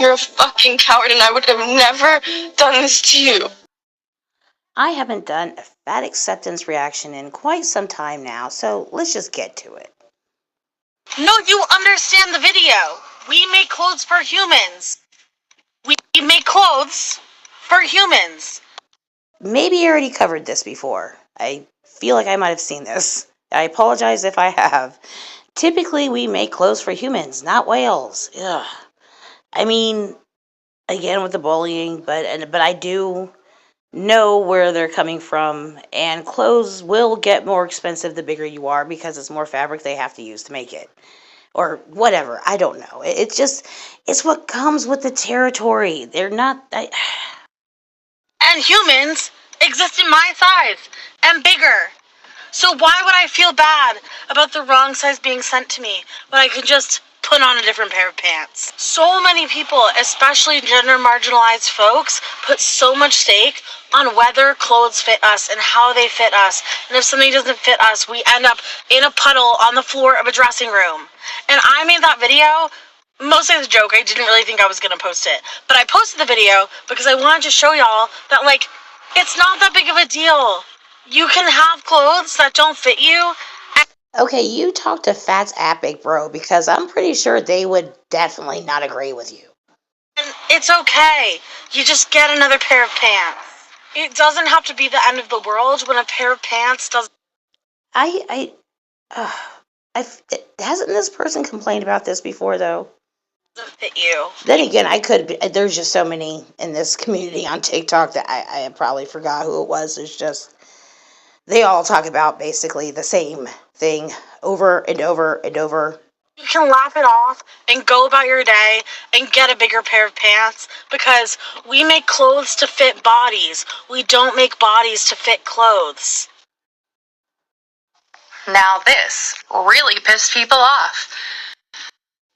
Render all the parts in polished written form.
You're a fucking coward, and I would have never done this to you. I haven't done a fat acceptance reaction in quite some time now, so let's just get to it. No, you understand the video. We make clothes for humans. We make clothes for humans. Maybe I already covered this before. I feel like I might have seen this. I apologize if I have. Typically, we make clothes for humans, not whales. Ugh. I mean, again with the bullying, but I do know where they're coming from, and clothes will get more expensive the bigger you are because it's more fabric they have to use to make it. Or whatever, I don't know. It's what comes with the territory. They're not... And humans exist in my size and bigger. So why would I feel bad about the wrong size being sent to me when I could just put on a different pair of pants? So many people, especially gender marginalized folks, put so much stake on whether clothes fit us and how they fit us. And if something doesn't fit us, we end up in a puddle on the floor of a dressing room. And I made that video mostly as a joke. I didn't really think I was going to post it. But I posted the video because I wanted to show y'all that, like, it's not that big of a deal. You can have clothes that don't fit you. Okay, you talk to Fats Epic, bro, because I'm pretty sure they would definitely not agree with you. And it's okay. You just get another pair of pants. It doesn't have to be the end of the world when a pair of pants doesn't... Hasn't this person complained about this before, though? fit you. Then again, there's just so many in this community on TikTok that I probably forgot who it was. It's just, they all talk about basically the same thing over and over and over. You can laugh it off and go about your day and get a bigger pair of pants because we make clothes to fit bodies. We don't make bodies to fit clothes. Now this really pissed people off.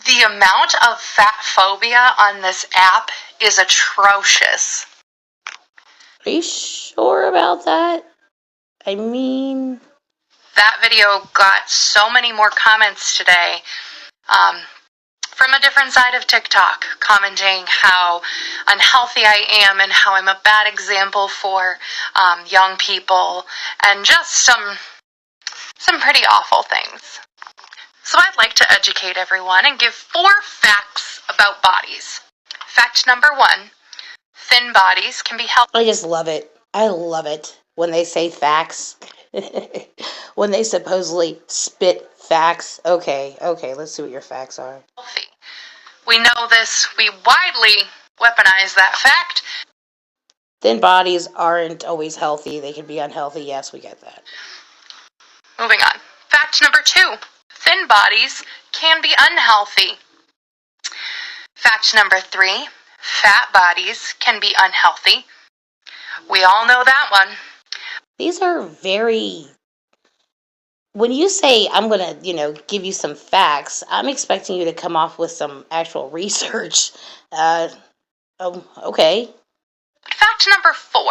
The amount of fat phobia on this app is atrocious. Are you sure about that? I mean... That video got so many more comments today from a different side of TikTok, commenting how unhealthy I am and how I'm a bad example for young people, and just some pretty awful things. So I'd like to educate everyone and give 4 facts about bodies. Fact number 1, thin bodies can be healthy. I just love it. I love it when they say facts. When they supposedly spit facts. Okay, let's see what your facts are. We know this. We widely weaponize that fact. Thin bodies aren't always healthy. They can be unhealthy. Yes, we get that. Moving on. Fact number 2. Thin bodies can be unhealthy. Fact number 3. Fat bodies can be unhealthy. We all know that one. These are very... When you say, I'm going to, give you some facts, I'm expecting you to come off with some actual research. Okay. Fact number 4.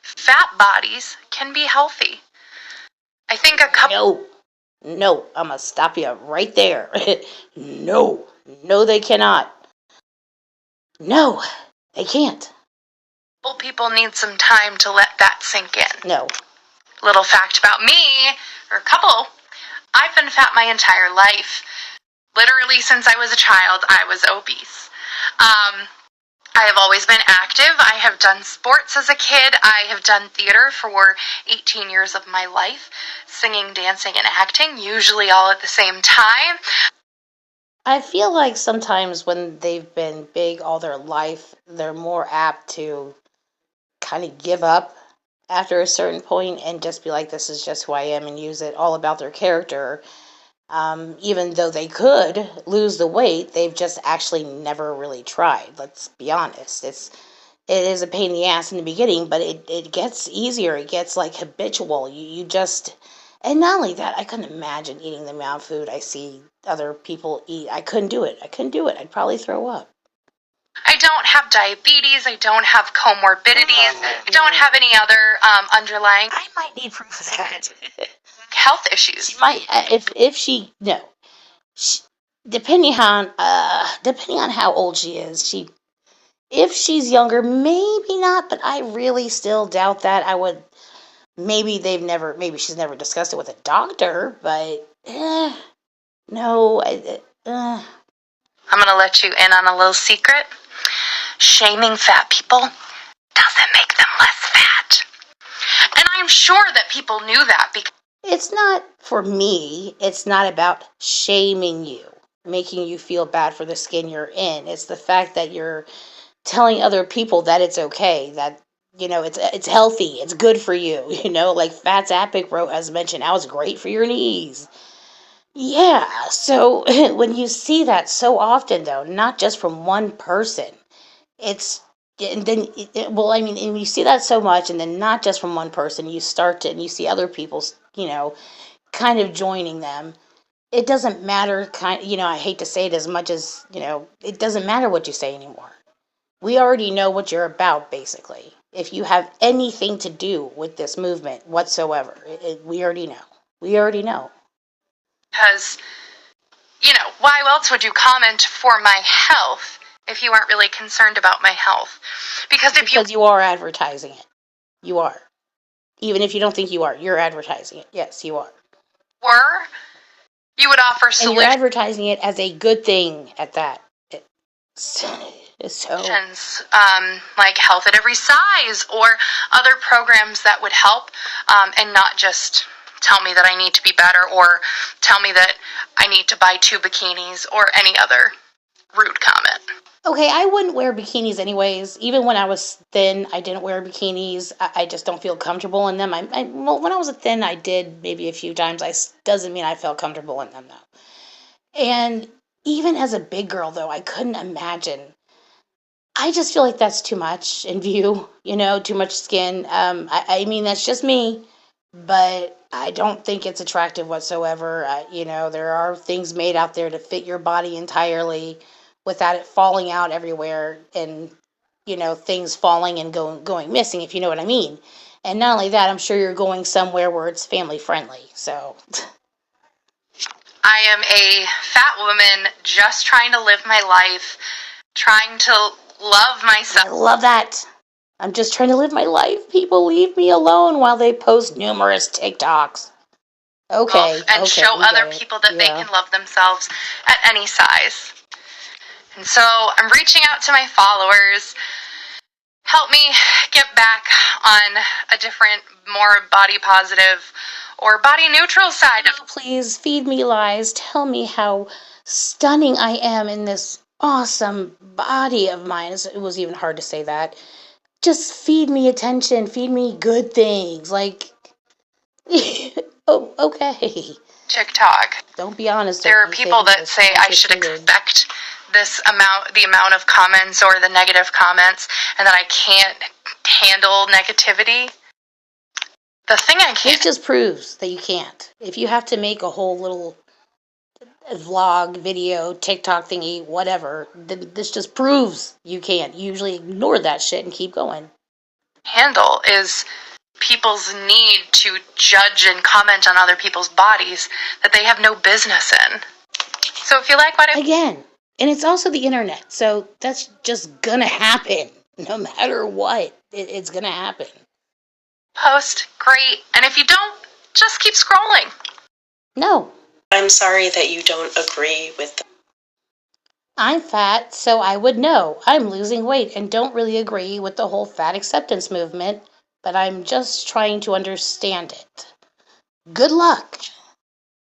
Fat bodies can be healthy. I think a couple... No, I'm going to stop you right there. No, they cannot. No, they can't. People need some time to let that sink in. No. Little fact about me, or a couple, I've been fat my entire life. Literally since I was a child, I was obese. I have always been active. I have done sports as a kid. I have done theater for 18 years of my life. Singing, dancing, and acting, usually all at the same time. I feel like sometimes when they've been big all their life, they're more apt to kind of give up after a certain point and just be like, this is just who I am, and use it all about their character. Even though they could lose the weight, they've just actually never really tried. Let's be honest. It is a pain in the ass in the beginning, but it gets easier. It gets like habitual. You just, and not only that, I couldn't imagine eating the amount of food I see other people eat. I couldn't do it. I'd probably throw up. I don't have diabetes. I don't have comorbidities. I don't have any other underlying... I might need proof of that. health issues. She might, depending on how old she is, she If she's younger, maybe not, but I really still doubt that. Maybe she's never discussed it with a doctor, but no. I'm going to let you in on a little secret. Shaming fat people doesn't make them less fat. And I'm sure that people knew that because It's not, for me, it's not about shaming you, making you feel bad for the skin you're in. It's the fact that you're telling other people that it's okay, that it's healthy, it's good for you, like Fats Epic Bro has mentioned, how it's great for your knees. Yeah, so when you see that so often, though, not just from one person, it's and then well, I mean, and you see that so much, and then not just from one person, and you see other people, kind of joining them. It doesn't matter, I hate to say it as much as, it doesn't matter what you say anymore. We already know what you're about, basically. If you have anything to do with this movement whatsoever, we already know. We already know. why else would you comment for my health if you aren't really concerned about my health? Because you are advertising it. You are. Even if you don't think you are, you're advertising it. Yes, you are. You would offer solutions. And you're advertising it as a good thing at that. Solutions, like health at every size or other programs that would help, and not just tell me that I need to be better or tell me that I need to buy 2 bikinis or any other rude comment. Okay, I wouldn't wear bikinis anyways. Even when I was thin, I didn't wear bikinis. I just don't feel comfortable in them. Well, when I was thin, I did maybe a few times. Doesn't mean I felt comfortable in them, though. And even as a big girl, though, I couldn't imagine. I just feel like that's too much in view, too much skin. I mean, that's just me, but I don't think it's attractive whatsoever. There are things made out there to fit your body entirely without it falling out everywhere and, things falling and going missing, if you know what I mean. And not only that, I'm sure you're going somewhere where it's family friendly, so. I am a fat woman just trying to live my life, trying to love myself. I love that. I'm just trying to live my life. People leave me alone while they post numerous TikToks. Okay. And show other people that they can love themselves at any size. And so I'm reaching out to my followers. Help me get back on a different, more body positive or body neutral side. Please feed me lies. Tell me how stunning I am in this awesome body of mine. It was even hard to say that. Just feed me attention. Feed me good things. Like, oh, okay. TikTok. Don't be honest. There are people that say I should expect the amount of comments or the negative comments, and that I can't handle negativity. The thing I can't. This just proves that you can't. If you have to make a whole little vlog, video, TikTok thingy, whatever, this just proves you can't. You usually ignore that shit and keep going. Handle is people's need to judge and comment on other people's bodies that they have no business in. So if you like what Again, and it's also the internet, so that's just gonna happen. No matter what, it's gonna happen. Post, great. And if you don't, just keep scrolling. No. I'm sorry that you don't agree with them. I'm fat, so I would know. I'm losing weight and don't really agree with the whole fat acceptance movement, but I'm just trying to understand it. Good luck.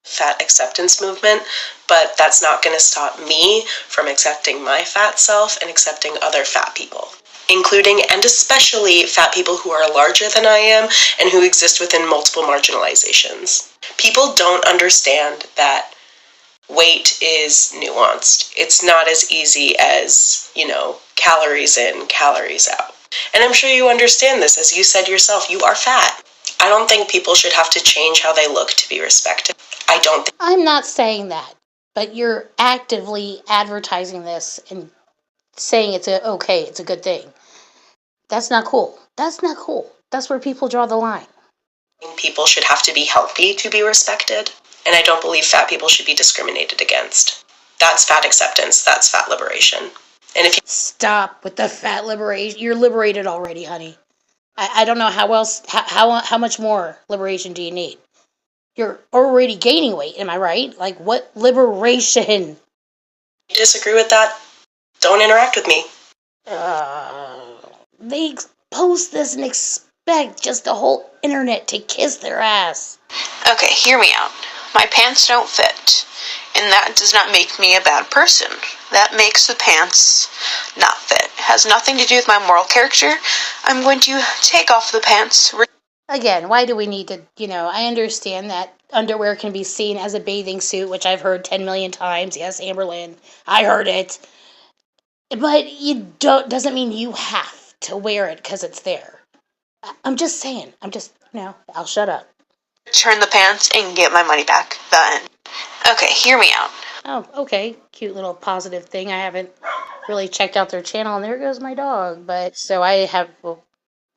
Fat acceptance movement, but that's not going to stop me from accepting my fat self and accepting other fat people, including and especially fat people who are larger than I am and who exist within multiple marginalizations. People don't understand that weight is nuanced. It's not as easy as, calories in, calories out. And I'm sure you understand this. As you said yourself, you are fat. I don't think people should have to change how they look to be respected. I'm not saying that, but you're actively advertising this and saying it's a good thing. That's not cool. That's not cool. That's where people draw the line. People should have to be healthy to be respected, and I don't believe fat people should be discriminated against. That's fat acceptance. That's fat liberation. And if you Stop with the fat liberation. You're liberated already, honey. I don't know how else, how much more liberation do you need? You're already gaining weight, am I right? Like, what liberation? disagree with that, don't interact with me. They post this and expect just the whole internet to kiss their ass. Okay, hear me out. My pants don't fit, and that does not make me a bad person. That makes the pants not fit. It has nothing to do with my moral character. I'm going to take off the pants. Again, why do we need to, I understand that underwear can be seen as a bathing suit, which I've heard 10 million times. Yes, Amberlynn, I heard it. But doesn't mean you have to wear it because it's there. I'm just saying. I'll shut up. Return the pants and get my money back. The end. Okay, hear me out. Oh, okay. Cute little positive thing. I haven't really checked out their channel, and there goes my dog. But so I have.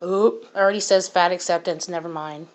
Oh, already says fat acceptance. Never mind.